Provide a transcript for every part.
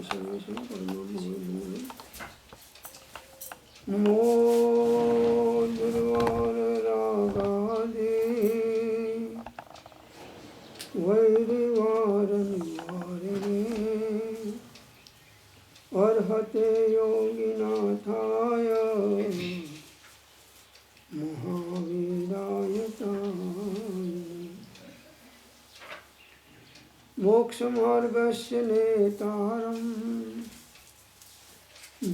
સર્વેષાં પરમાત્મા નમો દુર્વારાગાદે વૈરિવારનિવારિણે અર્હતે યોગિનાથાય મહાવીરાયતાય મોક્ષમાર્ગસ્ય નેતારમ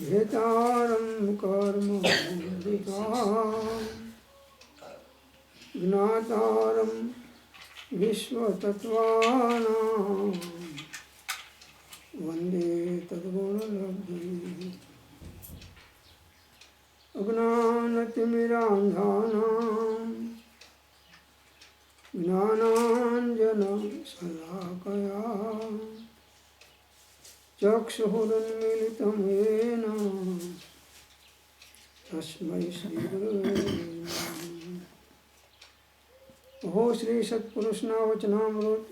ભેતારમ કર્મ જ્ઞાતારમ વિશ્વતત્વાનાં વંદે તદ્ગુણલબ્ધિ અજ્ઞાનતિમિરાંધાનાં જ્ઞાનાંજનશલાકયા ચક્ષુરુન્મીલિतं येन તસ્મૈ શ્રી ગુરવે નમઃ। હો શ્રી સત્પુરુષના વચનામૃત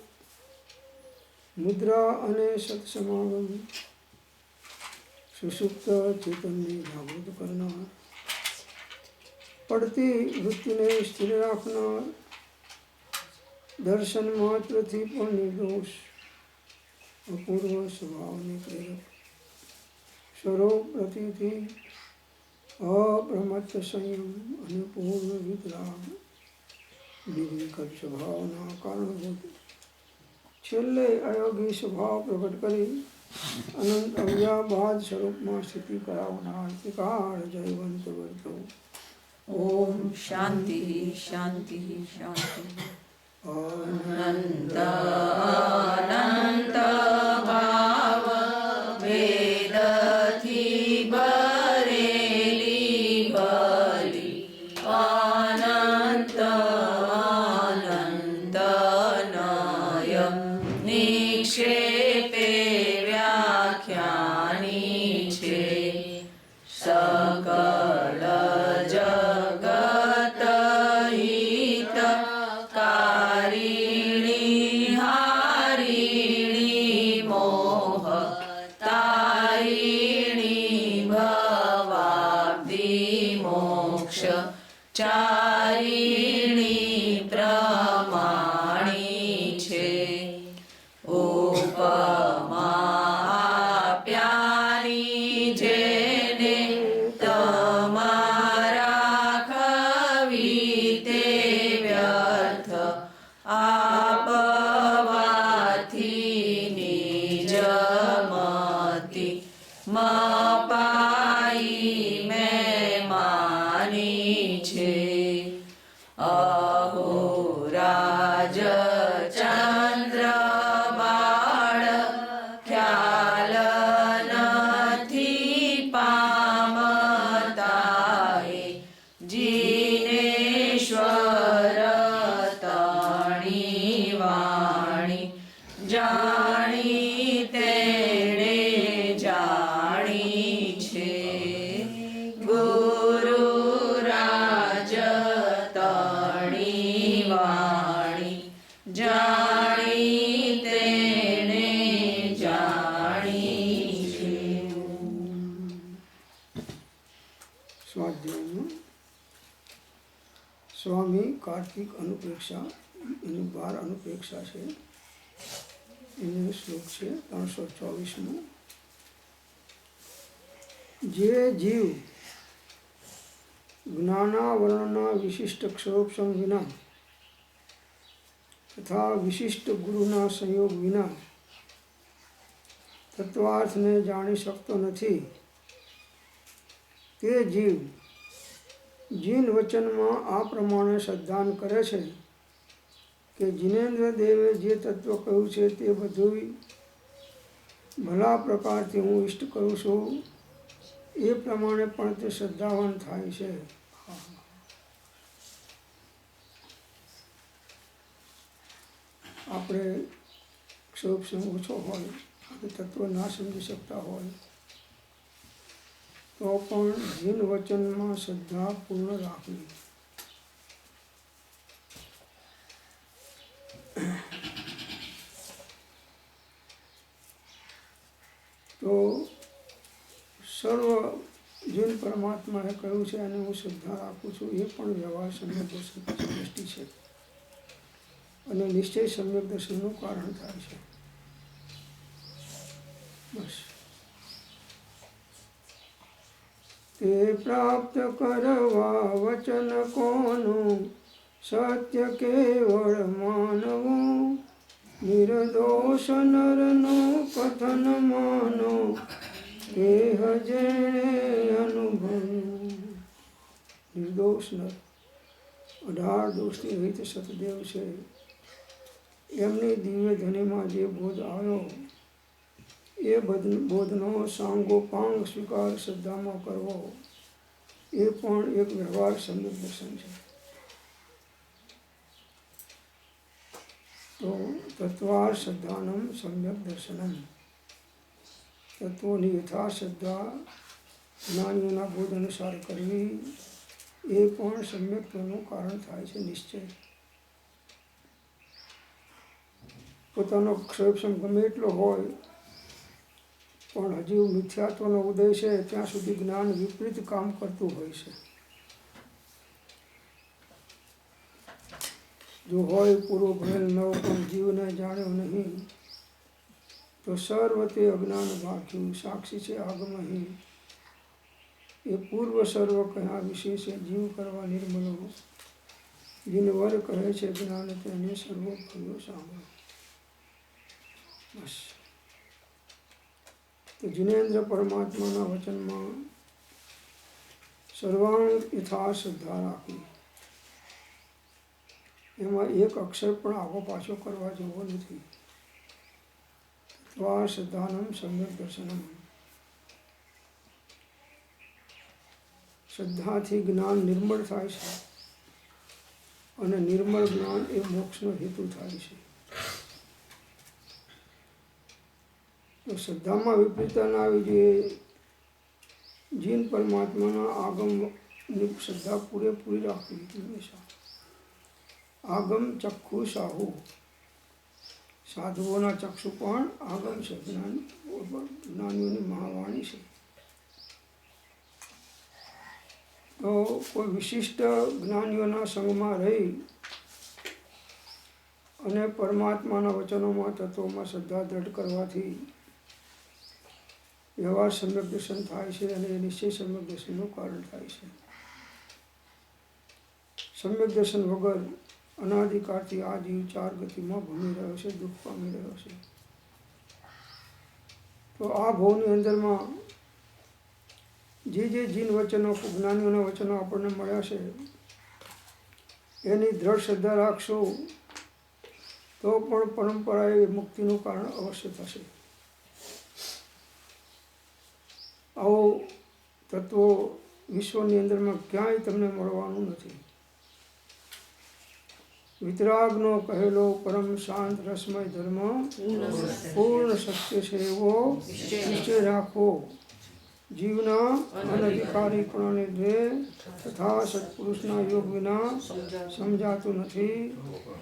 મુદ્રા અને સત્સમાગમ સુષુપ્ત ચેતનને જાગૃત કરનાર, પડતી વૃત્તિને સ્થિર રાખનાર, દર્શન માત્રથી પણ નિર્દોષ અપૂર્વ સ્વભાવને પ્રેરક, સ્વરૂપ પ્રતિથી અપ્રમત્ત સંયમ અને પૂર્વ વિતરાગ નિર્વિકલ્પ સ્વભાવના કારણભૂત છેલ્લે અયોગી સ્વભાવ પ્રગટ કરી અનંત અવ્યાબાદ સ્વરૂપમાં સ્થિતિ કરાવનાર ત્રિકાળ જયવંત વર્તો। ઓમ શાંતિ શાંતિ શાંતિ। અનંત અનંત ભાવ વેદથી ભરેલી ભલી અનંત અનંત નય નિક્ષેપે વ્યાખ્યાની છે સકળ જગત હિત કારિણી હારિણી મોહ તારિણી ભવાબ્ધિ મોક્ષ ચારિણી પ્રમાણી છે। ઉપમા પ્યારી જેને તમારા ખવી તે વ્યર્થ આપવાથી નિજ મતિ મપાઈ મેં માની છે। અહો રાજ ચંદ્ર બાળ ખ્યાલ નથી પામતાએ જીનેશ્વર તણી વાણી જાણી તેણે જાણી છે। ગુરુ રાજ તણી વાણી જાણી તેણે જાણી છે। સ્વાધ્યાયમાં સ્વામી કાર્તિક અનુપ્રેક્ષા એની 12 અનુપ્રેક્ષા છે। એનો શ્લોક છે 324મો। જે જીવ જ્ઞાનાવરણના વિશિષ્ટ ક્ષોભસમ વિના તથા વિશિષ્ટ ગુરુના સંયોગ વિના તત્વાર્થને જાણી શકતો નથી, તે જીવ જીન વચનમાં આ પ્રમાણે શ્રદ્ધાન કરે છે કે જીનેન્દ્ર દેવે જે તત્વ કહ્યું છે તે બધું ભલા પ્રકારથી હું ઇષ્ટ કરું છું, એ પ્રમાણે પણ તે શ્રદ્ધાવાન થાય છે। આપણે ક્ષોભ ઓછો હોય, આપણે તત્વ ના સમજી શકતા હોય તો પણ જીન વચનમાં શ્રદ્ધા પૂર્ણ રાખવી। તો સર્વ જીન પરમાત્માએ કહ્યું છે અને હું શ્રદ્ધા રાખું છું, એ પણ વ્યવહાર સમ્યક દર્શન દ્રષ્ટિ છે અને નિશ્ચય સમ્યક દર્શનનું કારણ થાય છે. બસ તે પ્રાપ્ત કરવા વચન કોનું, સત્ય કેવળ માનવું, નિર્દોષ નરનું કથન માનો, કે જેણે અનુભવ્યું. નિર્દોષ નર 18 દોષથી રહિત સતદેવ છે, એમની દિવ્ય ધ્વનિમાં જે બોધ આવ્યો એ બોધનો સાંગોપાંગ સ્વીકાર શ્રદ્ધામાં કરવો એ પણ એક વ્યવહાર સમ્યક દર્શન છે. તો તત્વા શ્રદ્ધાનમ સમ્યક દર્શનમ, તત્વોની યથાશ્રદ્ધા જ્ઞાનીઓના બોધ અનુસાર કરવી એ પણ સમ્યકત્વનું કારણ થાય છે. નિશ્ચય પોતાનો ક્ષયક્ષમ ગમે એટલો હોય પણ હજી મિથ્યાત્વનો ઉદય છે ત્યાં સુધી જ્ઞાન વિપરીત કામ કરતું હોય છે. જો હોય પૂરો ભરેલ નવ પણ જીવને જાણ્યો નહીં, તો સર્વ તે અજ્ઞાન ભાગ્યું, સાક્ષી છે આગમહી, એ પૂર્વ સર્વ કયા વિશેષ જીવ કરવા નિર્મલો, જીનવર કહે છે જ્ઞાન તેને સર્વ ભયો સાંભળો. બસ તો જીનેન્દ્ર પરમાત્માના વચનમાં સર્વાંગ યથા શ્રદ્ધા રાખવી, એમાં એક અક્ષર પણ આગો પાછો કરવા જેવો નથી. તત્વા શ્રદ્ધાનમ સમ્યક દર્શનમ, શ્રદ્ધાથી જ્ઞાન નિર્મળ થાય છે અને નિર્મળ જ્ઞાન એ મોક્ષનો હેતુ થાય છે. તો શ્રદ્ધામાં વિપરીતતા ના આવી જોઈએ. જીન પરમાત્માના આગમની શ્રદ્ધા પૂરેપૂરી રાખવી હંમેશા. આગમ ચક્ષુ સાહુ, સાધુઓના ચક્ષુ પણ આગમ છે, જ્ઞાનીઓની મહાવાણી છે. તો કોઈ વિશિષ્ટ જ્ઞાનીઓના સંગમાં રહી અને પરમાત્માના વચનોમાં તત્વોમાં શ્રદ્ધા દ્રઢ કરવાથી વ્યવહાર સમ્યક દર્શન થાય છે અને એ નિશ્ચય સમ્યક દર્શનનું કારણ થાય છે. સમ્યક દર્શન વગર અનાદિકાળથી આ જીવ 4 ગતિમાં ભૂમી રહ્યો છે, દુઃખ પામી રહ્યો છે. તો આ ભવની અંદરમાં જે જીન વચનો જ્ઞાનીઓના વચનો આપણને મળ્યા છે એની દ્રઢ શ્રદ્ધા રાખશો તો પણ પરંપરા એ મુક્તિનું કારણ અવશ્ય થશે. આવો તત્વો વિશ્વની અંદરમાં ક્યાંય તમને મળવાનું નથી. વિતરાગનો કહેલો પરમ શાંત રસમય ધર્મ પૂર્ણ સત્ય છે એવો નિશ્ચય રાખવો. જીવના અનધિકારીપણાને લીધે તથા સત્પુરુષના યોગ વિના સમજાતું નથી,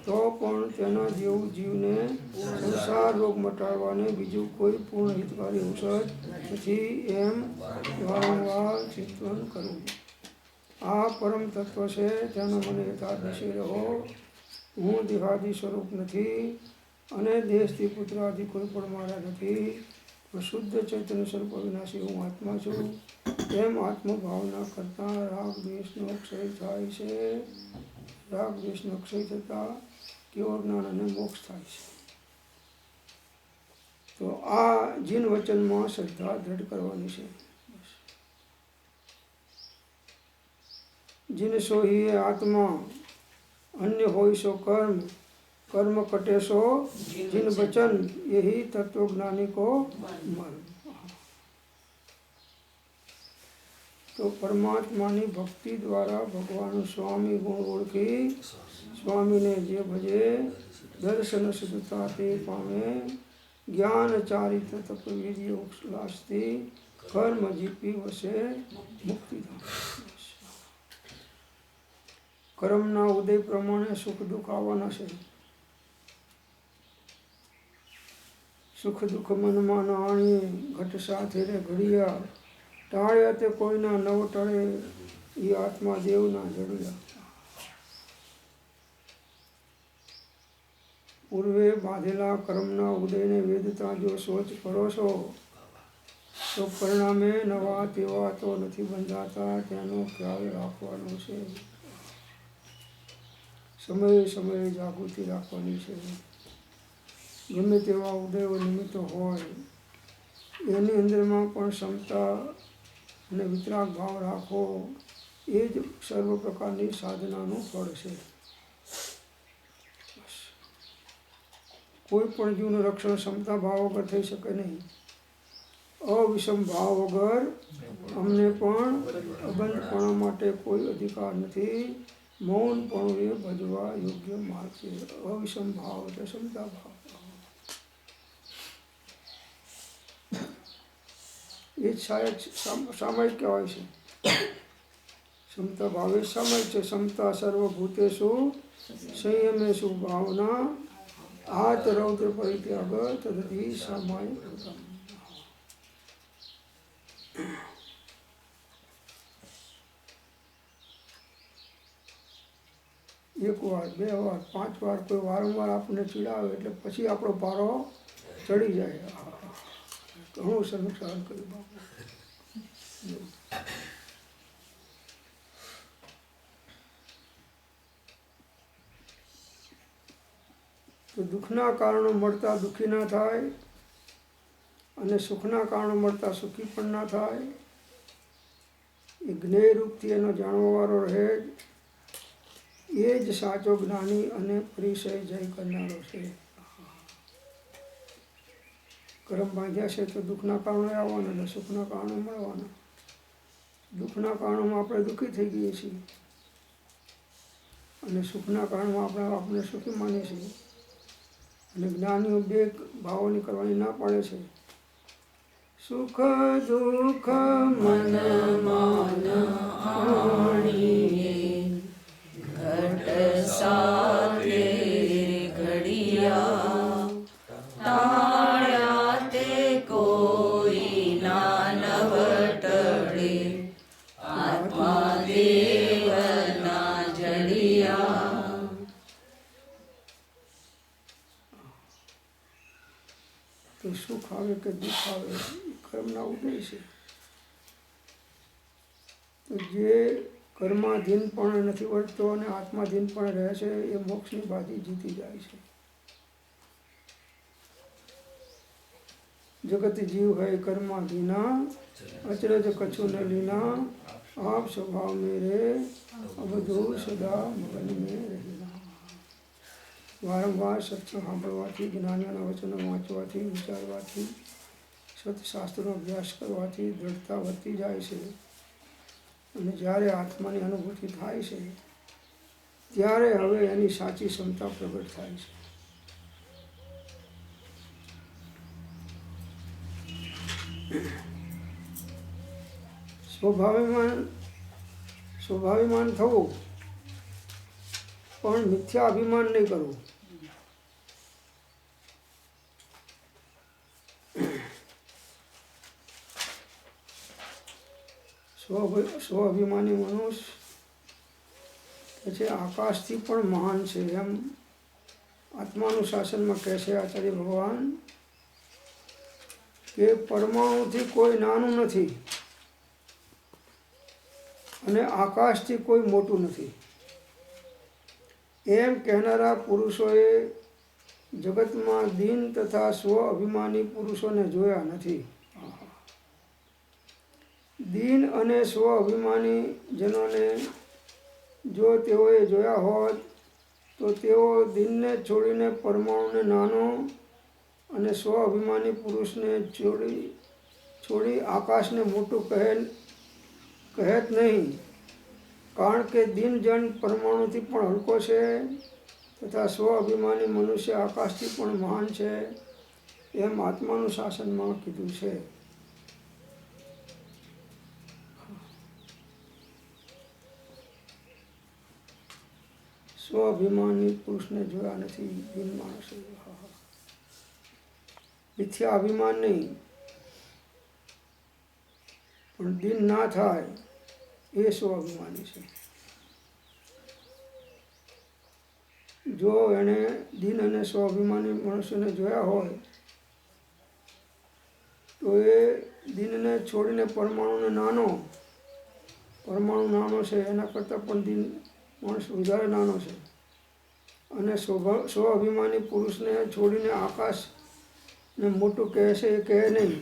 તો પણ તેના જેવું જીવને સંસાર રોગ મટાડવાને બીજું કોઈ પૂર્ણ હિતકારી ઔષધ નથી એમ વારંવાર ચિંતન કરવું. આ પરમ તત્વ છે તેનો મને યથાર્થ રહો. હું દેહાદી સ્વરૂપ નથી અને દેશથી પુત્ર આદિ કોઈ પણ મારા નથી. શુદ્ધ ચૈતન્ય સ્વરૂપ અવિનાશી હું આત્મા છું. તેમ આત્મભાવના કરતાં રાગ દ્વેષનો ક્ષય થાય છે. રાગ દ્વેષનો ક્ષય થતાં કેવળ જ્ઞાન અને મોક્ષ થાય છે. તો આ જીન વચનમાં શ્રદ્ધા દ્રઢ કરવાની છે. જીન સોહી આત્મા, अन्य होई सो कर्म, कर्म कटे सो जिन वचन, यही तत्वज्ञानी को मर्म. तो परमात्माની ભક્તિ દ્વારા ભગવાન સ્વામી ગુણ ઓળખી સ્વામીને જે ભજે દર્શન શુદ્ધતા તે પામે. જ્ઞાન ચારિત્ર તપ વિધિ ઉલ્લાસથી કર્મ જીપી વસે મુક્તિધામ. કર્મના ઉદય પ્રમાણે સુખ દુઃખ આવવાના છે. સુખ દુઃખ મનમાં ન આણીએ, ઘટ સાથે રે ઘડિયા, ટાળ્યા તે કોઈના નવ ટળે, એ આત્મા દેવના જડિયા. પૂર્વે બાંધેલા કર્મના ઉદયને વેદતા જો સોચ કરો છો, તો પરિણામે નવા તેવા તો નથી બંધાતા, તેનો ખ્યાલ રાખવાનો છે. સમયે સમયે જાગૃતિ રાખવાની છે. ગમે તેવા ઉદયો નિમિત્તો હોય એની અંદરમાં પણ ક્ષમતા અને વિતરાગ ભાવ રાખો, એ જ સર્વ પ્રકારની સાધનાનું ફળ છે. કોઈ પણ જીવનું રક્ષણ ક્ષમતા ભાવ વગર થઈ શકે નહીં. અવિષમ ભાવ વગર અમને પણ અબંધપણા માટે કોઈ અધિકાર નથી. મૌનપણું એ ભજવા યોગ્ય માર્ગ છે. અવિષમ ભાવ એટલે ક્ષમતા ભાવ, એ જ સામાયિક કહેવાય છે. ક્ષમતા ભાવે સામાયિક છે. ક્ષમતા સર્વભૂતેષુ સંયમેષુ ભાવના, આત રૌદ્ર પરિત્યાગ તદધિ સામાયિક. એક વાર, બે વાર, 5 વાર કોઈ વારંવાર આપણને ચીડાવે એટલે પછી આપણો પારો ચડી જાય. ઘણું સંસાર કર્યું બાપુ. તો દુઃખના કારણો મળતા દુઃખી ના થાય, અને સુખના કારણો મળતા સુખી પણ ના થાય. એ જ્ઞેય રૂપથી એનો જાણવાવાળો રહે, એ જ સાચો જ્ઞાની અને પરિસય જય કરનારો છે. કર્મ બાંધ્યા છે તો દુઃખના કારણો આવવાના અને સુખના કારણો મળવાના. દુઃખના કારણોમાં આપણે દુઃખી થઈ ગઈએ છીએ, અને સુખના કારણમાં આપણે સુખી માનીએ છીએ. અને જ્ઞાનીઓ બે ભાવોની કરવાની ના પાડે છે. સુખ દુઃખ મનમાં આણીએ, ઘટ સાથે ઘડિયા, ટાળ્યા તે કોઈના નવ ટળે, આત્મા દેવના જડિયા. તો સુખ આવે કે દુઃખ આવે, કર્મના ઉદય છે. તો જે કર્માધીન પણ નથી વર્તતો અને આત્માધીન પણ રહે છે, એ મોક્ષની બાજી જીતી જાય છે. જગત જીવ હૈ કર્માધીના, અચરજ કछु ન લીના, આપ સ્વભાવ મેરે અવધૂ સદા મગન મેં રહેલા. વારંવાર સત્સંગ સાંભળવાથી, જ્ઞાનીઓના વચનો વાંચવાથી, વિચારવાથી, સત્શાસ્ત્રનો અભ્યાસ કરવાથી દ્રઢતા વધતી જાય છે. અને જ્યારે આત્માની અનુભૂતિ થાય છે, ત્યારે હવે એની સાચી ક્ષમતા પ્રગટ થાય છે. સ્વાભિમાન થવું, પણ મિથ્યા અભિમાન નહીં કરવું. સ્વાભિમાની મનુષ્ય કે છે આકાશથી પણ મહાન છે, એમ આત્માનું શાસનમાં કહે છે આચાર્ય ભગવાન કે પરમાણુથી કોઈ નાનું નથી અને આકાશથી કોઈ મોટું નથી. એમ કહેનારા પુરુષોએ જગતમાં દીન તથા સ્વ અભિમાની પુરુષોને જોયા નથી. દીન અને સ્વ અભિમાની જનોને જો તેઓએ જોયા હોત તો તેઓ દીનને છોડીને પરમાણુને નાનો અને સ્વ અભિમાની પુરુષને છોડી આકાશને મોટું કહેત નહીં. કારણ કે દીનજન પરમાણુથી પણ હલકો છે તથા સ્વ અભિમાની મનુષ્ય આકાશથી પણ મહાન છે, એમ આત્માનું શાસનમાં કીધું છે. સ્વ અભિમાની પુરુષને જોયા નથી, દીન માણસે. મિથ્યા અભિમાન નહીં, પણ દિન ના થાય એ સ્વાભિમાની છે. જો એણે દિન અને સ્વાભિમાની મનુષ્યને જોયા હોય તો એ દિનને છોડીને પરમાણુ નાનો છે, એના કરતાં પણ દિન માણસ વધારે નાનો છે. અને સ્વાભિમાની પુરુષને છોડીને આકાશને મોટું કહે છે એ કહે નહીં.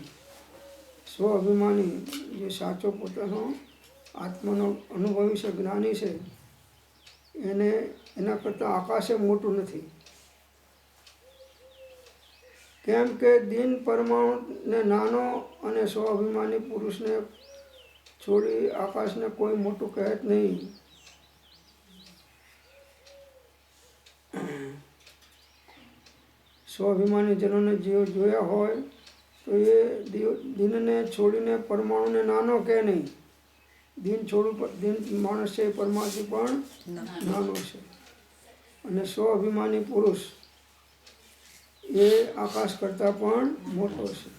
સ્વાભિમાની જે સાચો પોતાનો આત્માનો અનુભવી છે, જ્ઞાની છે, એને એના કરતાં આકાશે મોટું નથી. કેમ કે દિન પરમાણુને નાનો અને સ્વાભિમાની પુરુષને છોડી આકાશને કોઈ મોટું કહે જ નહીં. સ્વાભિમાની જનોને જે જોયા હોય તો એ દિનને છોડીને પરમાણુને નાનો કે નહીં. દિન માણસ છે, પરમાત્મા પણ નાનો છે. અને સ્વાભિમાની પુરુષ એ આકાશ કરતાં પણ મોટો છે.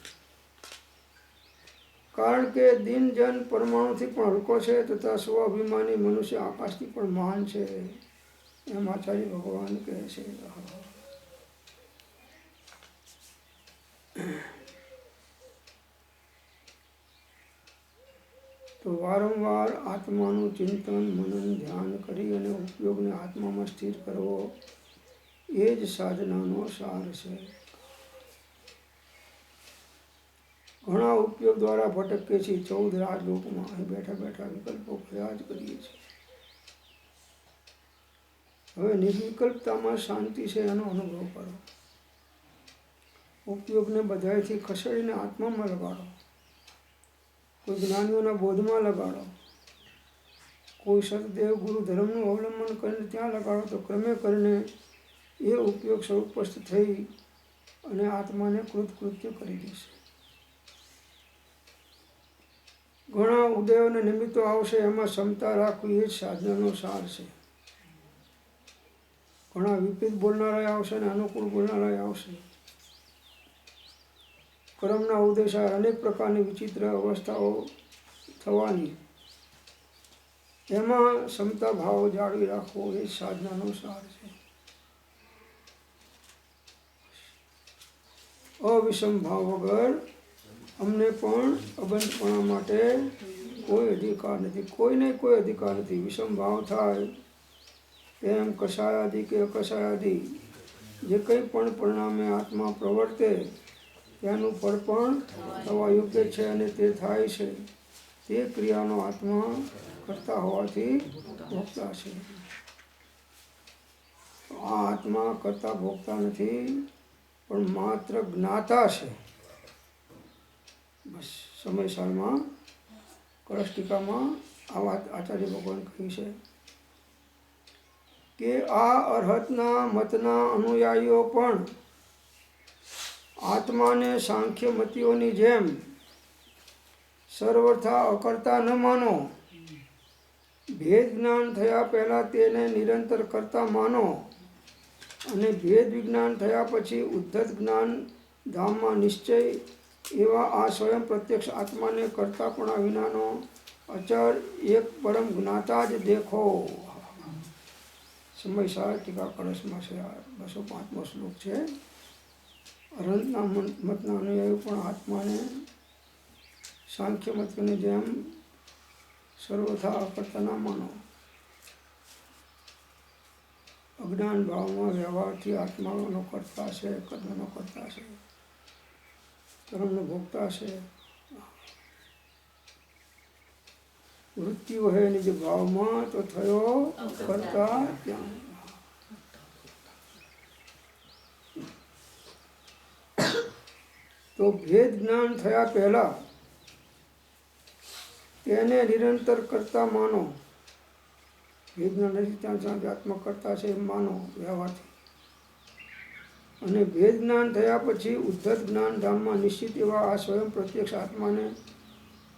કારણ કે દિન જન પરમાણુથી પણ હલકો છે તથા સ્વાભિમાની મનુષ્ય આકાશથી પણ મહાન છે, એમ આચાર્ય ભગવાન કહે છે. તો વારંવાર આત્માનું ચિંતન મનન ધ્યાન કરી અને ઉપયોગને આત્મામાં સ્થિર કરવો એ જ સાધનાનો સાર છે. ઘણા ઉપયોગ દ્વારા ભટકીએ છીએ 14 રાજલોકમાં. અહીં બેઠા બેઠા વિકલ્પો કર્યા જ કરીએ છીએ. હવે નિર્વિકલ્પતામાં શાંતિ છે એનો અનુભવ કરો. ઉપયોગને બધાથી ખસેડીને આત્મામાં લગાડો. કોઈ જ્ઞાનીઓના બોધમાં લગાડો, કોઈ સતદેવ ગુરુ ધર્મનું અવલંબન કરીને ત્યાં લગાડો, તો ક્રમે કરીને એ ઉપયોગ સ્વરૂપસ્થ થઈ અને આત્માને કૃતકૃત્ય કરી દેશે. ઘણા ઉદયો અને નિમિત્તો આવશે, એમાં ક્ષમતા રાખવી એ જ સાધનાનો સાર છે. ઘણા વિપરીત બોલનારા આવશે અને અનુકૂળ બોલનારા આવશે. કર્મના ઉદ્દેશ અનેક પ્રકારની વિચિત્ર અવસ્થાઓ થવાની, એમાં ક્ષમતા ભાવ જાળવી રાખવો એ સાધનાનો સાર છે. અવિષમ ભાવ વગર અમને પણ અબંધપણા માટે કોઈ અધિકાર નથી. કોઈને કોઈ અધિકાર નથી. વિષમ ભાવ થાય તેમ કષાયાદિ કે અકષાયાદિ જે કંઈ પણ પરિણામે આત્મા પ્રવર્તે તેનું ફળ પણ થવા યોગ્ય છે અને તે થાય છે. તે ક્રિયાનો આત્મા કરતા હોવાથી ભોગતા છે. આ આત્મા કરતા ભોગતા નથી, પણ માત્ર જ્ઞાતા છે. બસ સમયસારમાં કળશ ટીકામાં આ વાત આચાર્ય ભગવાન કહી છે કે આ અરહતના મતના અનુયાયીઓ પણ આત્માને સાંખ્ય મતીઓની જેમ સર્વથા અકર્તા ન માનો. ભેદ જ્ઞાન થયા પહેલાં તેને નિરંતર કરતા માનો અને ભેદ વિજ્ઞાન થયા પછી ઉદ્ધત જ્ઞાન ધામમાં નિશ્ચય એવા આ સ્વયં પ્રત્યક્ષ આત્માને કરતાપણા વિનાનો અચળ એક પરમ જ્ઞાતા જ દેખો. સમયસાર ટીકા કળશમાં છે. 205મો શ્લોક છે. અરહતના મતના અનુયાયીઓ પણ આત્માને સાંખ્ય મતની જેમ સર્વથા અકર્તા ના માનો. અજ્ઞાન ભાવમાં વ્યવહારથી આત્માનો કરતા છે, કર્મનો કરતા છે, કર્મનો ભોગતા છે. વૃત્તિ વહે નિજ ભાવમાં તો થયો કરતા ત્યાં. તો ભેદ જ્ઞાન થયા પહેલા તેને નિરંતર કરતા માનો. ભેદ જ્ઞાન નથી ત્યાં આત્મા કરતા છે એમ માનો વ્યવહારથી. અને ભેદ જ્ઞાન થયા પછી ઉદ્ધત જ્ઞાન ધામમાં નિશ્ચિત એવા આ સ્વયં પ્રત્યક્ષ આત્માને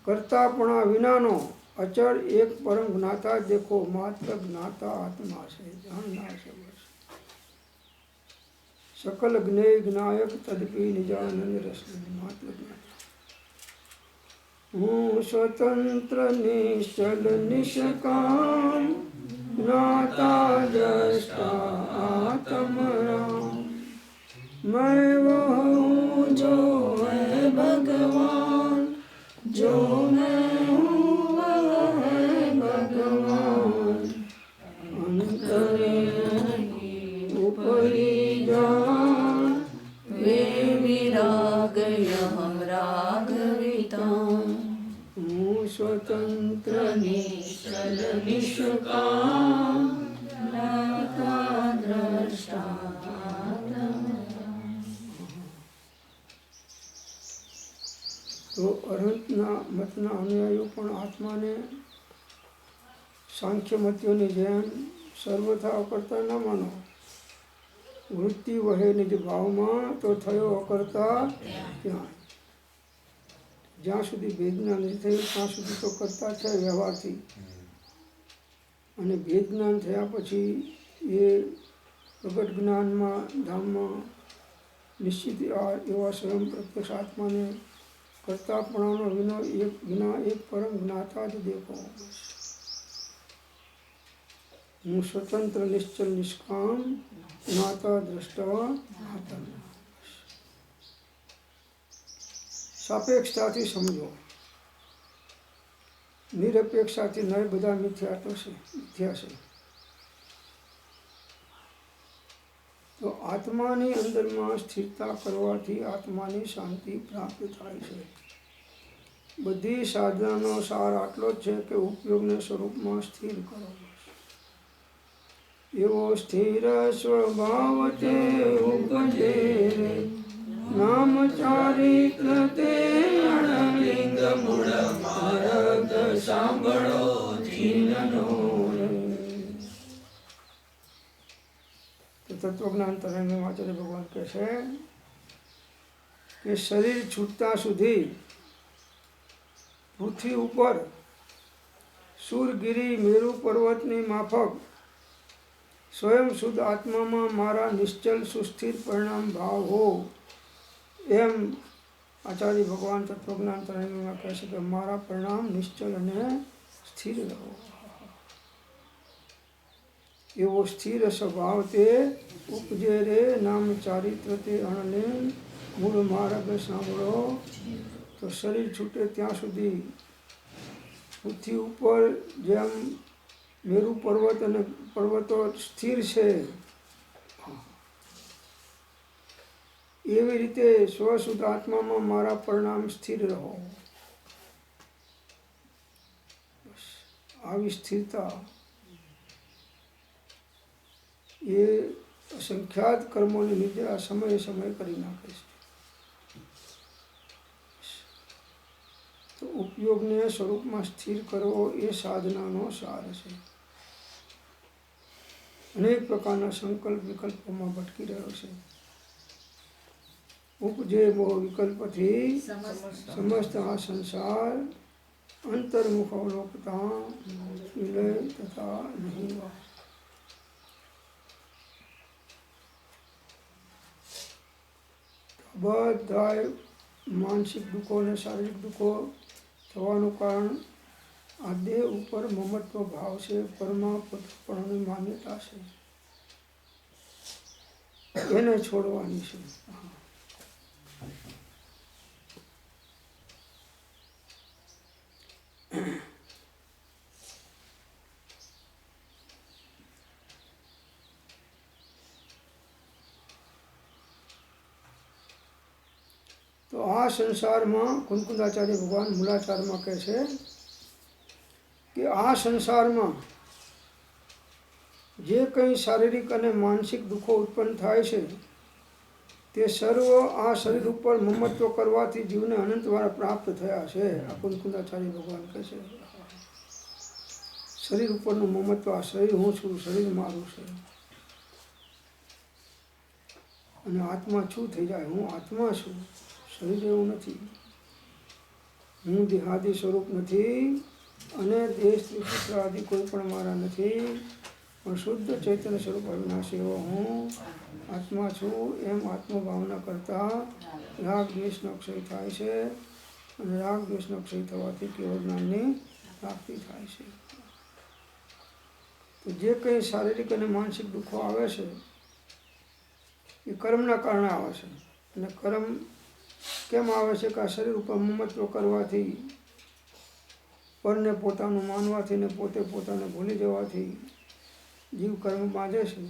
કરતાપણા વિનાનો અચળ એક પરમ જ્ઞાતા દેખો. માત્ર જ્ઞાતા આત્મા છે, જાણનાર છે. બસ सकल ज्ञेय ज्ञायक तदपि निजानंद रस महात्मा ज्ञान। हूँ स्वतंत्र निश्चल निष्काम ज्ञाता दृष्टा आत्मराम। मैं वह हूँ जो है भगवान, जो मैं हूँ वह है भगवान। अंतरे ऊपरी जान वे विराग यम राघवितां। हूँ स्वतंत्र निश्चल निष्काम ज्ञाता द्रष्टा તો અરહંતના મતના અનુયાયીઓ પણ આત્માને સાંખ્યમતીઓની જેમ સર્વથા અકર્તા ન માનો. વૃત્તિ વહે નિજ ભાવમાં તો થયો અકર્તા ત્યાં. જ્યાં સુધી ભેદજ્ઞાન નથી થયું ત્યાં સુધી તો કરતા છે વ્યવહારથી, અને ભેદજ્ઞાન થયા પછી એ પ્રગટ જ્ઞાનમાં ધામમાં નિશ્ચિત એવા સ્વયં પ્રત્યક્ષ આત્માને કરતાપણાનો વિના એક પરમ જ્ઞાતા જ દેખો. હું સ્વતંત્ર નિશ્ચલ નિષ્કામ જ્ઞાતા દ્રષ્ટા આત્મ. સાપેક્ષતાથી સમજો, નિરપેક્ષતાથી નય બધા મિથ્યા છે. તો આત્માની અંદરમાં સ્થિરતા કરવાથી આત્માની શાંતિ પ્રાપ્ત થાય છે. બધી સાધનાનો સાર આટલો જ છે કે ઉપયોગને સ્વરૂપમાં સ્થિર કરો. એવો સ્થિર સ્વભાવ તે ઉપજે રે, નામ ચારિત્ર તે અણલિંગ મૂળ માર્ગ સાંભળો જીનનો રે. તત્વજ્ઞાન તરંગમાં આચાર્ય ભગવાન કહે છે કે શરીર છૂટતા સુધી પૃથ્વી ઉપર સુરગીરી મેરુ પર્વતની માફક સ્વયં શુદ્ધ આત્મામાં મારા નિશ્ચલ સુસ્થિર પરિણામ ભાવ હો, એમ આચાર્ય ભગવાન તત્વજ્ઞાન તરંગમાં કહે છે કે મારા પરિણામ નિશ્ચલ અને સ્થિર રહો. એવો સ્થિર સ્વભાવ તે ઉપજે રે, નામ ચારિત્ર તે અણલિંગ મૂળ માર્ગ સાંભળો. તો શરીર છૂટે ત્યાં સુધી પૃથ્વી ઉપર જેમ મેરુ પર્વત અને પર્વતો સ્થિર છે, એવી રીતે સ્વશુદ્ધ આત્મામાં મારા પરિણામ સ્થિર રહો. આવી સ્થિરતા એ અસંખ્યાત કર્મોની નિદ્રા સમયે સમયે કરી નાખે છે. તો ઉપયોગને સ્વરૂપમાં સ્થિર કરવો એ સાધનાનો સાર છે. અનેક પ્રકારના સંકલ્પ વિકલ્પોમાં ભટકી રહ્યો છે. ઉપજે મોહ વિકલ્પથી સમસ્ત આ સંસાર, અંતર્મુખ અવલોકતા વિલય તથા નહીં. બધા માનસિક દુઃખો અને શારીરિક દુઃખો થવાનું કારણ આ દેહ ઉપર મમત્વ ભાવ છે, પરમાપણની માન્યતા છે, એને છોડવાની છે. તો આ સંસારમાં કુંકુદાચાર્ય ભગવાન મૂલાચારમાં કહે છે કે આ સંસારમાં જે કંઈ શારીરિક અને માનસિક દુઃખો ઉત્પન્ન થાય છે તે સર્વ આ શરીર ઉપર મમત્વ કરવાથી જીવને અનંત વાર પ્રાપ્ત થયા છે. આ કુંકુદાચાર્ય ભગવાન કહે છે શરીર ઉપરનું મમત્વ, આ શરીર હું છું, શરીર મારું છે, અને આત્મા છું થઈ જાય, હું આત્મા છું, શરીર એવું નથી, હું દેહાદી સ્વરૂપ નથી, અને દેશ પુત્ર આદિ કોઈ પણ મારા નથી, પણ શુદ્ધ ચૈતન્ય સ્વરૂપ અવિનાશી એવો હું આત્મા છું એમ આત્મભાવના કરતાં રાગ દ્વેષનો ક્ષય થાય છે અને રાગ દ્વેષનો ક્ષય થવાથી કેવળ જ્ઞાનની પ્રાપ્તિ થાય છે. તો જે કંઈ શારીરિક અને માનસિક દુઃખો આવે છે એ કર્મના કારણે આવે છે. અને કર્મ કેમ આવે છે કે આ શરીર ઉપર મમત્વ કરવાથી, પરને પોતાનું માનવાથી ને પોતે પોતાને ભૂલી જવાથી જીવ કર્મ બાંધે છે.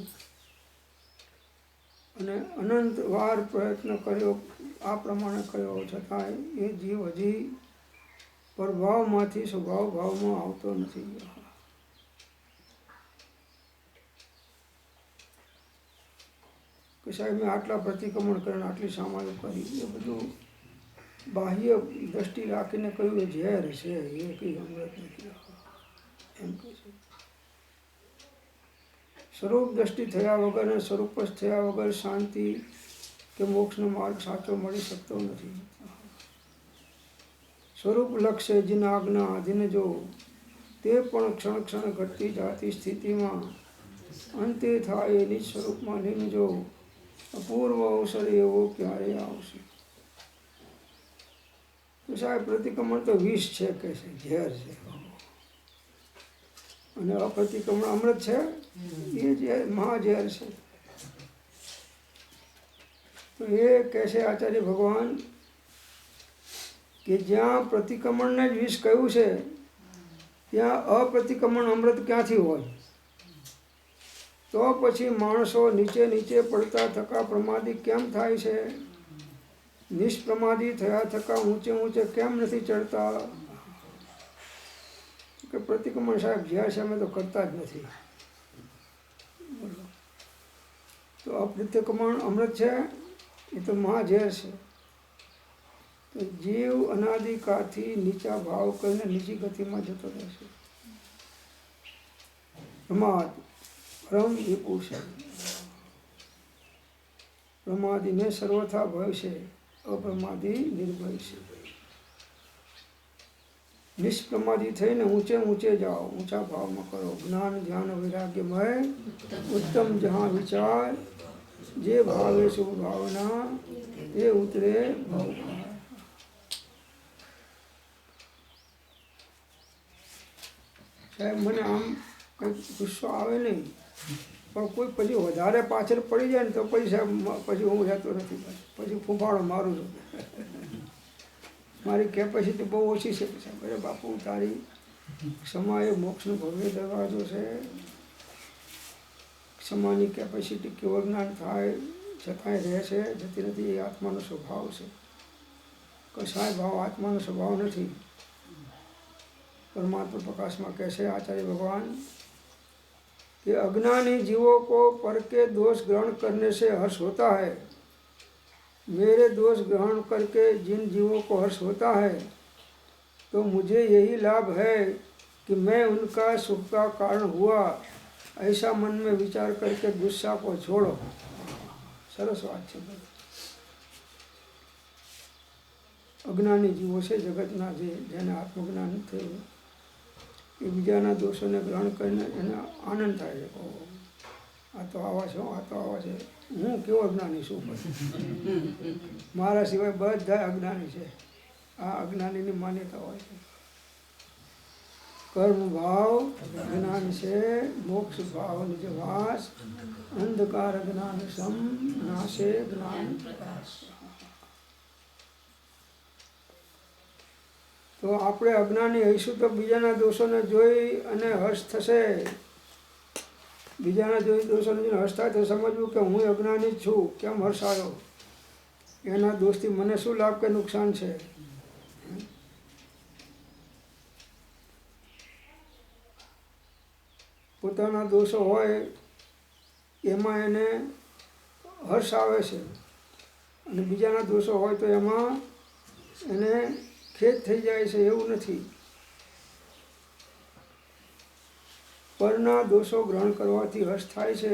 અને અનંત વાર પ્રયત્ન કર્યો, આ પ્રમાણે કર્યો છતાંય એ જીવ હજી પરભાવમાંથી સ્વભાવ ભાવમાં આવતો નથી. કે સાહેબ મેં આટલા પ્રતિક્રમણ કરીને આટલી સામાયિક કરી, એ બધું બાહ્ય દ્રષ્ટિ રાખીને કહ્યું એ ઝેર છે, એ કંઈ અમૃત નથી એમ કહે છે. સ્વરૂપ દ્રષ્ટિ થયા વગર અને સ્વરૂપસ્થ થયા વગર શાંતિ કે મોક્ષનો માર્ગ સાચો મળી શકતો નથી. સ્વરૂપ લક્ષ્ય જેના આજ્ઞા આધીન જો, તે પણ ક્ષણ ક્ષણ ઘટતી જાતી સ્થિતિમાં અંતે થાય એની સ્વરૂપમાં લીન જો, અપૂર્વ અવસર એવો ક્યારે આવશે. તો સાહેબ પ્રતિક્રમણ તો વિષ છે કે છે, ઝેર છે, અને અપ્રતિક્રમણ અમૃત છે, એ ઝેર મહાઝેર છે. તો એ કહે છે આચાર્ય ભગવાન કે જ્યાં પ્રતિક્રમણને જ વિષ કહ્યું છે ત્યાં અપ્રતિક્રમણ અમૃત ક્યાંથી હોય? તો પછી માણસો નીચે નીચે પડતા થકા પ્રમાદી કેમ થાય છે? નિષ્પ્રમાદી થયા થકા ઊંચે ઊંચે કેમ નથી ચડતા? કે પ્રતિક્રમણ સાહેબ ઝેર છે, અમે તો કરતા જ નથી. તો અપ્રતિક્રમણ અમૃત છે, એ તો મહાઝેર છે. તો જીવ અનાદિકાળથી નીચા ભાવ કરીને નીચી ગતિમાં જતો રહેશે. પ્રમાદ પરમ વિપુલ છે. પ્રમાદીને સર્વથા ભય છે, અપ્રમાદી નિર્ભય છે. નિષ્પ્રમાદી થઈને ઊંચે ઊંચે જાઓ, ઊંચા ભાવમાં કરો. જ્ઞાન ધ્યાન વૈરાગ્યમય ઉત્તમ જहाँ વિચાર, જે ભાવે શુભ ભાવના એ ઉતરે ભાવ. સાહેબ મને આમ કંઈક ગુસ્સો આવે નહીં, પણ કોઈ પછી વધારે પાછળ પડી જાય ને તો પછી સાહેબ પછી હું રહેતો નથી, પછી ફૂંફાડો મારું છું. મારી કેપેસિટી બહુ ઓછી છે. સાહેબ અરે બાપુ તારી ક્ષમા એ મોક્ષનો ભવ્ય દરવાજો છે. ક્ષમાની કેપેસિટી કેવળ જ્ઞાન થાય છતાંય રહે છે, જતી નથી. એ આત્માનો સ્વભાવ છે. કશાય ભાવ આત્માનો સ્વભાવ નથી. परमात्मा प्रकाश में कैसे आचार्य भगवान कि अज्ञानी जीवों को पर के दोष ग्रहण करने से हर्ष होता है, मेरे दोष ग्रहण करके जिन जीवों को हर्ष होता है तो मुझे यही लाभ है कि मैं उनका सुख का कारण हुआ, ऐसा मन में विचार करके गुस्सा को छोड़ो. सरस बात है. अज्ञानी जीवों से जगतना जेने आत्मज्ञान थे એ બીજાના દોષોને ગ્રહણ કરીને એને આનંદ થાય છે. આ તો આવા છે, આ તો આવા છે, હું કેવો અજ્ઞાની છું, મારા સિવાય બધા અજ્ઞાની છે. આ અજ્ઞાનીની માન્યતા હોય છે. કર્મ ભાવ જ્ઞાન છે, મોક્ષ ભાવ નિજવાસ, અંધકાર જ્ઞાન સમ નાશે જ્ઞાન પ્રકાશ. તો આપણે અજ્ઞાની હઈશું તો બીજાના દોષોને જોઈ અને હર્ષ થશે. બીજાના જોઈ દોષોને જોઈને હર્ષ થાય તો સમજવું કે હું અજ્ઞાની જ છું, કેમ હર્ષ આવ્યો? એના દોષથી મને શું લાભ કે નુકસાન છે? પોતાના દોષો હોય એમાં એને હર્ષ આવે છે, અને બીજાના દોષો હોય તો એમાં એને ખેદ થઈ જાય છે. એવું નથી. પરના દોષો ગ્રહણ કરવાથી હર્ષ થાય છે,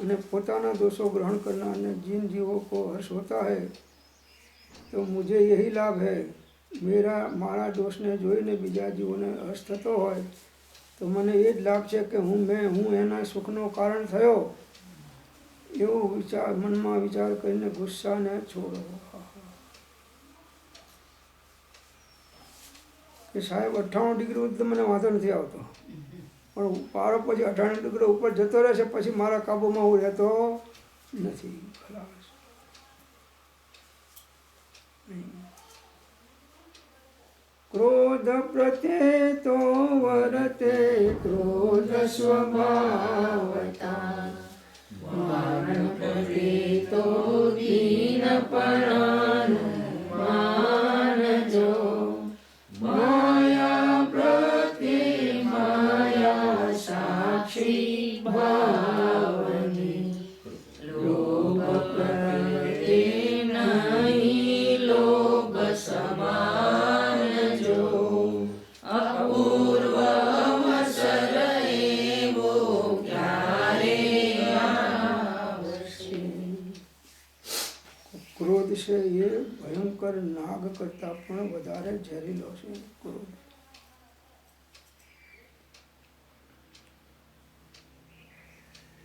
અને પોતાના દોષો ગ્રહણ કરનારને जिन जीवों को हर्ष होता है तो मुझे यही लाभ है, મારા દોષને જોઈને બીજા જીવોને હર્ષ થતો હોય તો મને એ જ લાગશે કે હું એના સુખનો કારણ થયો, એવો વિચાર મનમાં વિચાર કરીને ગુસ્સાને છોડો. કે સાહેબ 98 ડિગ્રી તો મને વાંધો નથી આવતો, પણ પારો પછી 98 ડિગ્રી ઉપર જતો રહેશે પછી મારા કાબુમાં હું રહેતો નથી. ખલાસ. ક્રોધ પ્રત્યે તો વર્તે ક્રોધ સ્વભાવતા, માન પ્રત્યે તો દીનપણાનું માનજો, માયા પ્રત્યે માયા સાક્ષી ભાવની, લોભ પ્રત્યે નહીં લોભ સમાનજો, અપૂર્વ અવસર એવો ક્યારે આવશે. ક્રોધ છે એ ભયંકર નાગ કરતાં પણ વધારે ઝેરીલો છે. ક્રોધ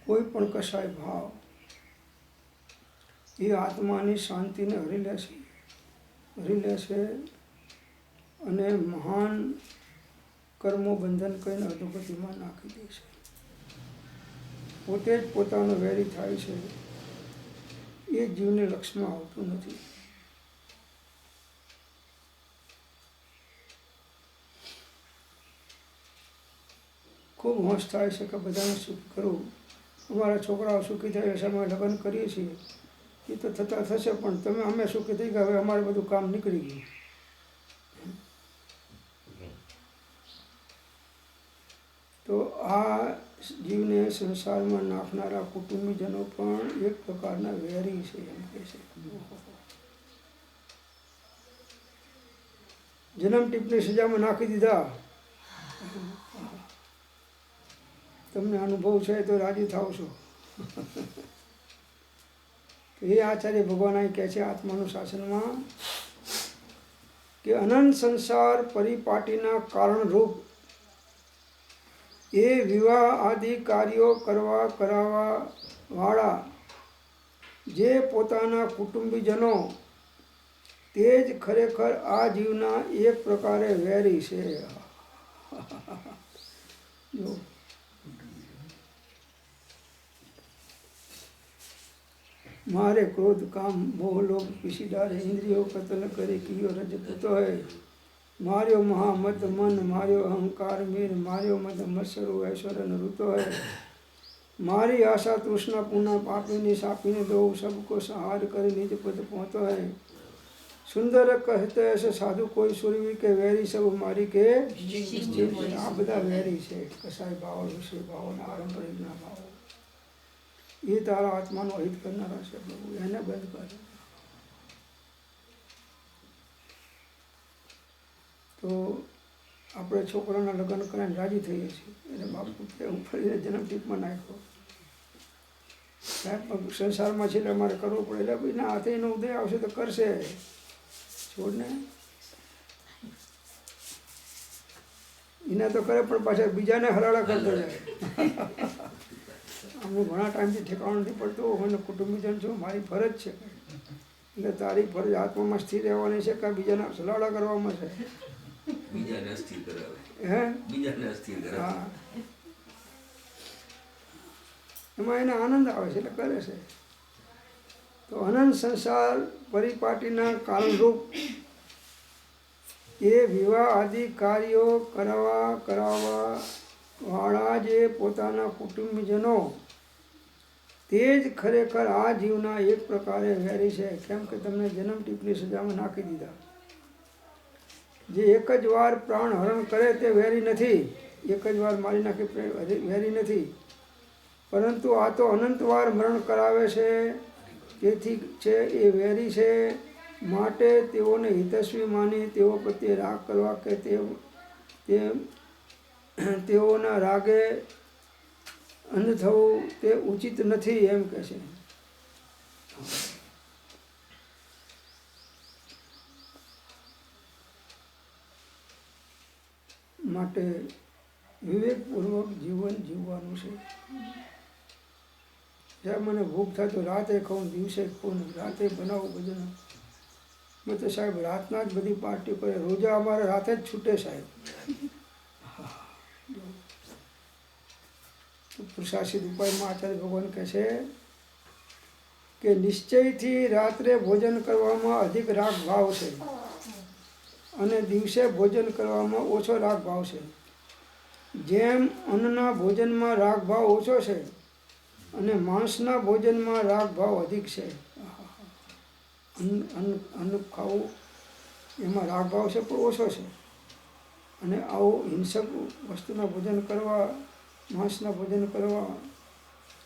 કોઈ પણ કશાય ભાવ એ આત્માની શાંતિને હરી લે છે અને મહાન કર્મો બંધન કરીને અધોગતિમાં નાખી દે છે. પોતે જ પોતાનો વેરી થાય છે, એ જીવને લક્ષમાં આવતું નથી. ખૂબ હોશ થાય છે કે બધાને સુખ કરું, અમારા છોકરાઓ સુખી થાય છે, અમે લગ્ન કરીએ છીએ, એ તો થતા થશે, પણ તમે અમે સુખી થઈ ગયા, હવે અમારે બધું કામ નીકળી ગયું. તો આ જીવને સંસારમાં નાખનારા કુટુંબીજનો પણ એક પ્રકારના વેરી છે એમ કહે છે. જન્મ ટીપની સજામાં નાખી દીધા. તમને અનુભવ છે તો રાજી થાવ છો. એ આચાર્ય ભગવાન અહીં કહે છે આત્માનું શાસનમાં કે અનંત સંસાર પરિપાટીના કારણરૂપ એ વિવાહ આદિ કાર્યો કરાવવા વાળા જે પોતાના કુટુંબીજનો તે જ ખરેખર આ જીવના એક પ્રકારે વેરી છે. જો મારે ક્રોધ કામ મોહ લોભ પીસી ડારે ઇન્દ્રિયો કતલ કરી કિયો રજ પૂતો હૈ, માર્યો મહામત મન માર્યો અહંકાર મીર, માર્યો મદ મત્સરો ઐશ્વર્ય ઋતો હૈ, મારી આશા તૃષ્ણા પૂના પાપીની સાપીને દો સબકો સહાર કરી નિજ પદ પહોંચો હૈ, સુંદર કહેતે ऐसे સાધુ કોઈ સુરવી કે વેરી સબ મારી કે. આ બધા વેરી છે, કસાય ભાવ વિષય ભાવ અને આરંપરિકના ભાવો. એ તારા આત્માનો હિત કરનારા છે પ્રભુ, એને બંધ કરે. તો આપણે છોકરાના લગ્ન કરીને રાજી થઈએ છીએ, એટલે બાપુ કે હું ફરીને જન્મ ટીપમાં નાખ્યો. સાહેબ સંસારમાં છે એટલે અમારે કરવું પડે, એટલે ભાઈ ના હાથે એનો ઉદય આવશે તો કરશે, છોડને. એના તો કરે પણ પાછા બીજાને હરાડા કરતો જાય. અમને ઘણા ટાઈમથી ઠેકાણું નથી પડતું, મને કુટુંબીજન છું, મારી ફરજ છે, એટલે તારી ફરજ આત્મામાં સ્થિર રહેવાની છે કે બીજાના સલાડા કરવામાં છે. હે હા, એમાં એને આનંદ આવે છે એટલે કરે છે. તો અનંત સંસાર પરિપાટીના કારણરૂપ એ વિવાહ આદિ કાર્યો કરાવવા વાળા જે પોતાના કુટુંબીજનો તે જ ખરેખર આ જીવના એક પ્રકારે વેરી છે. કેમ કે તમને જન્મ ટીપની સજામાં નાખી દીધા. જે એક જ વાર પ્રાણ હરણ કરે તે વેરી નથી, એક જ વાર મારી નાખી વેરી નથી, પરંતુ આ તો અનંત વાર મરણ કરાવે છે, તેથી છે એ વેરી છે. માટે તેઓને હિતસ્વી માની તેઓ પ્રત્યે રાગ કરવા કે તેઓના રાગે અંધ થવું તે ઉચિત નથી એમ કહે છે. માટે વિવેકપૂર્વક જીવન જીવવાનું છે. જ્યારે મને ભૂખ થાય તો રાતે ખાઉં, દિવસે ખાઉં, રાતે બનાવું બધું. મેં તો સાહેબ રાતના જ બધી પાર્ટી કરે, રોજા અમારે રાતે જ છૂટે સાહેબ. તો પુરુષાર્થિત ઉપાયમાં આચાર્ય ભગવાન કહે છે કે નિશ્ચયથી રાત્રે ભોજન કરવામાં અધિક રાગ ભાવ છે અને દિવસે ભોજન કરવામાં ઓછો રાગ ભાવ છે. જેમ અન્નના ભોજનમાં રાગ ભાવ ઓછો છે અને માંસના ભોજનમાં રાગ ભાવ અધિક છે. અન્ન ખાવું એમાં રાગ ભાવ છે પણ ઓછો છે, અને આવું હિંસક વસ્તુના ભોજન કરવા, માંસના ભોજન કરવા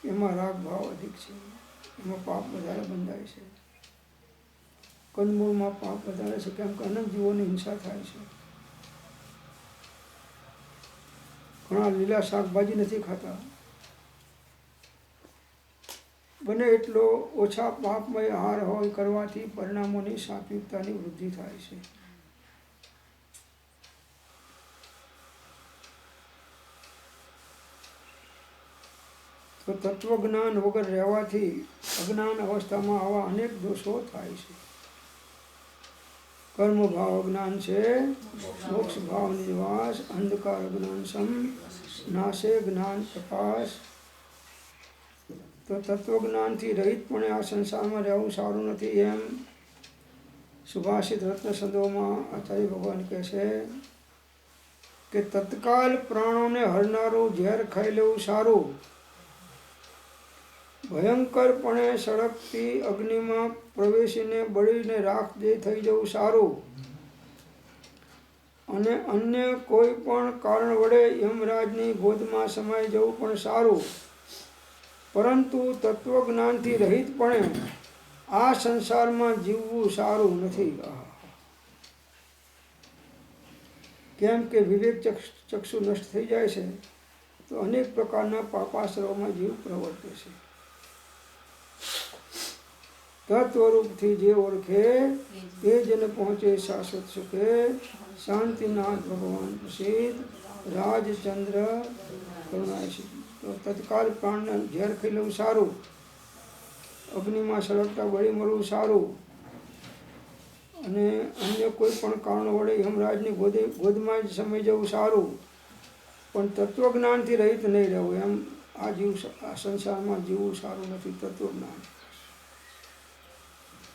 એમાં રાગ ભાવ અધિક છે. એમાં પાપ વધારે બંધાય છે. કંદમૂળમાં પાપ વધારે છે, કેમ કે અનંત જીવોની હિંસા થાય છે. ઘણા લીલા શાકભાજી નથી ખાતા. બને એટલો ઓછા પાપમય આહાર હોય કરવાથી પરિણામોની સાત્વિકતાની વૃદ્ધિ થાય છે. તો તત્વજ્ઞાન વગર રહેવાથી અજ્ઞાન અવસ્થામાં આવા અનેક દોષો થાય છે. કર્મ ભાવ અજ્ઞાન છે, મોક્ષ ભાવ નિવાસ, અંધકાર અજ્ઞાન સમ, નાશે જ્ઞાન પ્રકાશ. તો તત્વજ્ઞાનથી રહિતપણે આ સંસારમાં રહેવું સારું નથી. એમ સુભાષિત રત્ન સંદોમાં આચાર્ય ભગવાન કહે છે કે તત્કાલ પ્રાણોને હરનારું ઝેર ખાઈ લેવું સારું, ભયંકરપણે સળગતી અગ્નિમાં પ્રવેશીને બળીને રાખ દે થઈ જવું સારું, અને અન્ય કોઈ પણ કારણ વડે યમરાજની ગોદમાં સમાઈ જવું પણ સારું, પરંતુ તત્વજ્ઞાનથી રહિતપણે આ સંસારમાં જીવવું સારું નથી. કેમ કે વિવેક ચક્ષુ નષ્ટ થઈ જાય છે તો અનેક પ્રકારના પાપાશ્રવમાં જીવ પ્રવર્તે છે. તત્વરૂપથી જે ઓળખે તે જને પહોંચે શાશ્વત સુખે, શાંતિનાથ ભગવાન પ્રસિદ્ધ, રાજચંદ્ર કરુણાશી. તો તત્કાલ પ્રાણને ઝેર ખાઈ લેવું સારું, અગ્નિમાં સળગતા બળી મળવું સારું, અને અન્ય કોઈ પણ કારણ વડે યમરાજની ગોદમાં જ સમય જવું સારું, પણ તત્વજ્ઞાનથી રહિત નહીં રહેવું. એમ આ સંસારમાં જીવવું સારું નથી. તત્વજ્ઞાન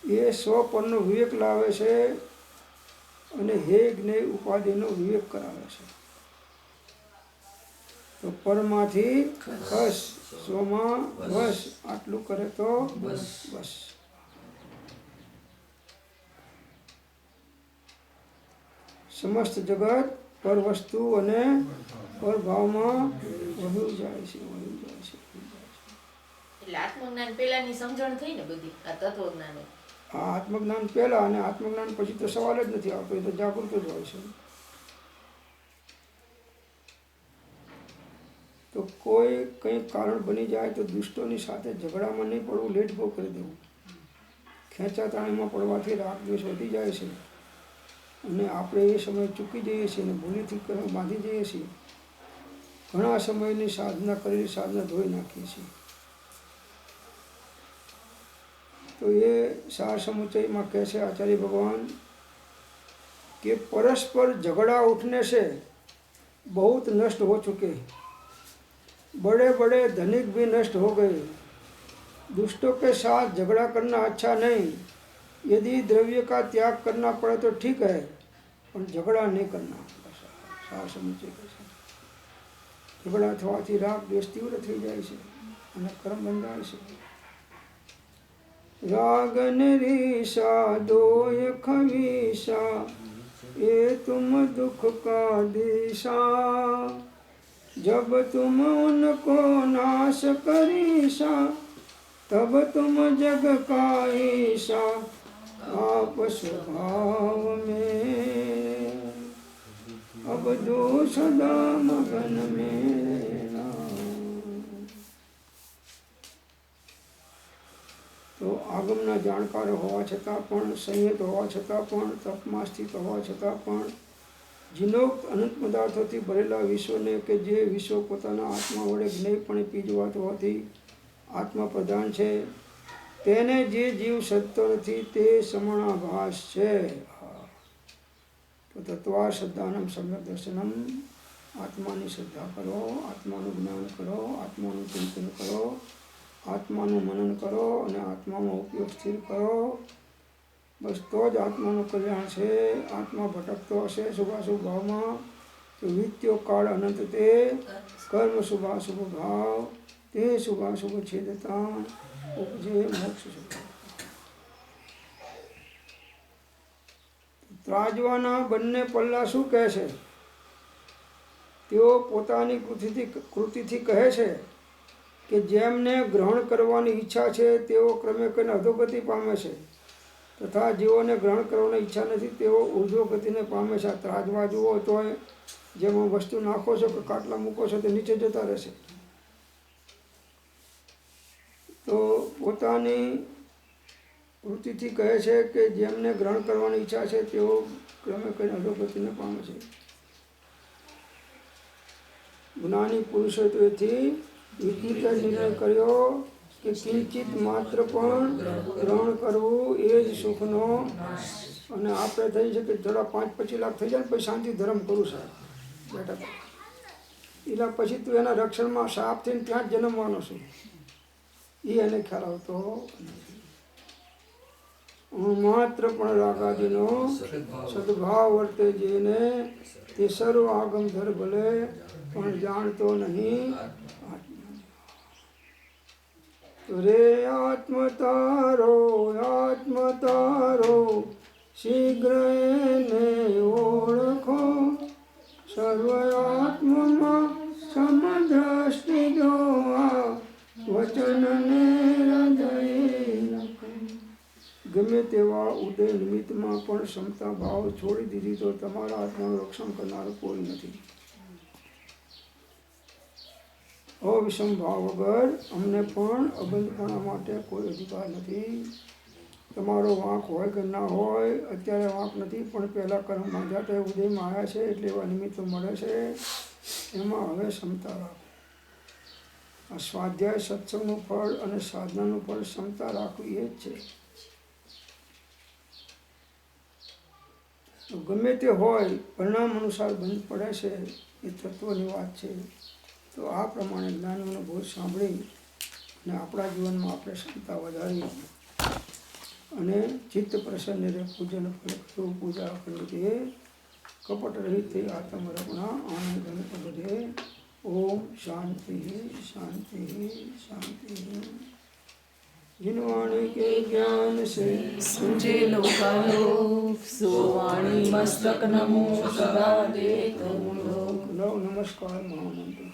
એ સ્વ પરનો વિવેક લાવે છે અને હે જ્ઞેય ઉપાધિનો વિવેક કરાવે છે. તો પરમાંથી ખસ, સ્વમાં વશ, આટલું કરે તો બસ. સમસ્ત જગત પર વસ્તુ અને પર ભાવમાં વહ્યું જાય છે. એટલે આત્મજ્ઞાન પહેલાની સમજણ થઈ ને બધી આ તત્વજ્ઞાન. આ આત્મજ્ઞાન પહેલા, અને આત્મજ્ઞાન પછી તો સવાલ જ નથી આવતો. એ તો જાગૃત જ હોય છે. તો કોઈ કંઈક કારણ બની જાય તો દુષ્ટોની સાથે ઝઘડામાં નહીં પડવું, લેટ ગો કરી દેવું. ખેંચાતાણીમાં પડવાથી રાગ દ્વેષ વધી જાય છે અને આપણે એ સમય ચૂકી જઈએ છીએ અને ભૂલીથી બાંધી જઈએ છીએ. ઘણા સમયની સાધના કરેલી સાધના ધોઈ નાખીએ છીએ. તો એ સાર સમુચયમાં કહે છે आचार्य भगवान कि परस्पर झगड़ा उठने से बहुत नष्ट हो चुके, बड़े बड़े धनिक भी नष्ट हो गए. दुष्टों के साथ झगड़ा करना अच्छा नहीं. यदि द्रव्य का त्याग करना पड़े तो ठीक है, पर झगड़ा नहीं करना. सार સમુચય કહે છે ઝઘડા થવાથી રાગ દ્વેષ તીવ્ર થઈ જાય છે અને કર્મ બંધાય છે. रागन रीसा दोय खवीसा, ये तुम दुख का दिशा. जब तुम उनको नाश करीसा, तब तुम जग का ईसा. आप स्वभाव में अब दो सदा मगन में. તો આગમના જાણકાર હોવા છતાં પણ, સંયત હોવા છતાં પણ, તપમાં સ્થિત હોવા છતાં પણ જીનોક્ત અનંત પદાર્થોથી ભરેલા વિશ્વને કે જે વિશ્વ પોતાના આત્મા વડે જ્ઞેયપણે પીજવાત હોવાથી આત્મા પ્રધાન છે, તેને જે જીવ સત્તો નથી તે સમણાભાસ છે. તો તત્વા શ્રદ્ધાનમ સમ્યક દર્શનમ, આત્માની શ્રદ્ધા કરો, આત્માનું જ્ઞાન કરો, આત્માનું ચિંતન કરો, આત્માનું મનન કરો અને આત્મામાં ઉપયોગ સ્થિર કરો. બસ તો જ આત્માનું કલ્યાણ છે. આત્મા ભટકતો હશે શુભાશુભ ભાવમાં તો વિત્યો કાળ અનંત તે કર્મ શુભાશુભ ભાવ તે શુભાશુભ છેદતા ઉપજે મોક્ષ શુભ. ત્રાજવાના બંને પલ્લા શું કહે છે? તેઓ પોતાની કૃતિથી કહે છે કે જેમને ગ્રહણ કરવાની ઈચ્છા છે તેઓ ક્રમે કરીને અધોગતિ પામે છે, તથા જેઓને ગ્રહણ કરવાની ઈચ્છા નથી તેઓ ઉર્ધ્વગતિને પામે છે. આ ત્રાજવા જુઓ તો જેમાં વસ્તુ નાખો છો કે કાટલા મૂકો છો તે નીચે જતા રહેશે. તો પોતાની વૃત્તિથી કહે છે કે જેમને ગ્રહણ કરવાની ઈચ્છા છે તેઓ ક્રમે કરીને અધોગતિને પામે છે. જ્ઞાની પુરુષો તો એથી વિકૃત નિર્ણય કર્યો કે કિંચિત માત્ર પણ ગ્રહણ કરવું એ જ સુખનો. અને આપણે થઈ છે કે થોડા 5-25 લાખ થઈ જાય ને પછી શાંતિ ધર્મ કરું સાહેબ બેટા, એના પછી તું એના રક્ષણમાં સાપ થઈને ત્યાં જ જન્મવાનો છું, એ એને ખ્યાલ આવતો નથી. માત્ર પણ રાગાદીનો સદભાવ વર્તે જેને તે સર્વ આગમ ધર ભલે પણ જાણતો નહીં. રે આત્મ તારો શીઘ્ર એને ઓળખો, સર્વ આત્મમાં સમદ્રષ્ટિ જોવા વચનને હૃદય. ગમે તેવા ઉદય નિમિત્તમાં પણ ક્ષમતા ભાવ છોડી દીધી તો તમારા આત્માનું રક્ષણ કરનાર કોઈ નથી. અવિષમ ભાવ વગર અમને પણ અબંધપણા માટે કોઈ અધિકાર નથી. તમારો વાંક હોય કે ના હોય, અત્યારે વાંક નથી પણ પહેલાં કર્મ બાંધ્યા તે ઉદયમાં આવ્યા છે એટલે એવા નિમિત્તો મળે છે, એમાં હવે ક્ષમતા રાખો. આ સ્વાધ્યાય સત્સંગનું ફળ અને સાધનાનું ફળ ક્ષમતા રાખવી એ જ છે. તો ગમે તે હોય પરિણામ અનુસાર બંધ પડે છે એ તત્વની વાત છે. તો આ પ્રમાણે જ્ઞાનીઓનો બોધ સાંભળી અને આપણા જીવનમાં આપણે ક્ષમતા વધારી અને ચિત્ત પ્રસન્ન રહે, પૂજન ફળ કરવું, પૂજા કરવી તે કપટ રહિત થઈ આત્મરમણા આનંદ બધે. ઓમ શાંતિ શાંતિ શાંતિ. जिनवाणी के ज्ञान से सुझे लोकायो सुवाणी मस्तक नमो सदा देत नव नमस्कार महामंत्र.